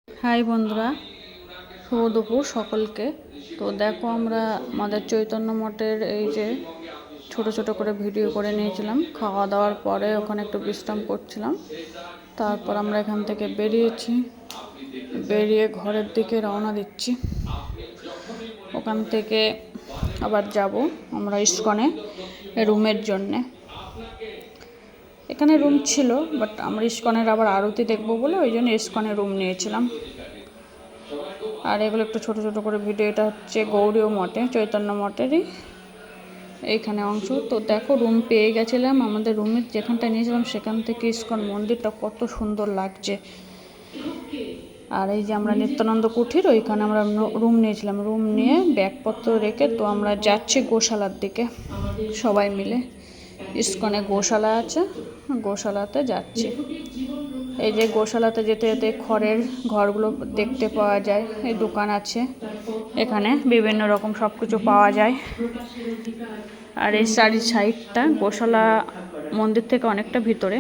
High বন্ধুরা, শুভ দুপুর সকলকে। তো দেখো, আমরা আমাদের চৈতন্য মঠের এই যে ছোট ছোট করে ভিডিও করে নিয়েছিলাম। খাওয়া দাওয়ার পরে ওখানে একটু বিশ্রাম করছিলাম। তারপর আমরা এখান থেকে বেরিয়ে ঘরের দিকে রওনা দিচ্ছি। ওখান থেকে আবার যাব আমরা ইস্কনে রুমের জন্যে। এখানে রুম ছিল, বাট আমরা ইস্কনের আবার আরতি দেখবো বলে ওই জন্য ইস্কনে রুম নিয়েছিলাম। আর এগুলো একটু ছোট ছোট করে ভিডিও। এটা হচ্ছে গৌড়ীয় মঠে, চৈতন্য মঠেরই এইখানে অংশ। তো দেখো, রুম পেয়ে গেছিলাম। আমাদের রুমের যেখানটা নিয়েছিলাম সেখান থেকে ইস্কন মন্দিরটা কত সুন্দর লাগছে। আর এই যে আমরা নিত্যানন্দ কুঠির ওইখানে আমরা রুম নিয়েছিলাম। রুম নিয়ে ব্যাগপত্র রেখে তো আমরা যাচ্ছি গোশালার দিকে সবাই মিলে। ইস্কনে গোশালা আছে, গোশালাতে যাচ্ছি। এই যে গোশালাতে যেতে যেতে খড়ের ঘরগুলো দেখতে পাওয়া যায়। এই দোকান আছে, এখানে বিভিন্ন রকম সব কিছু পাওয়া যায়। আর এই সাইডটা গোশালা মন্দির থেকে অনেকটা ভিতরে।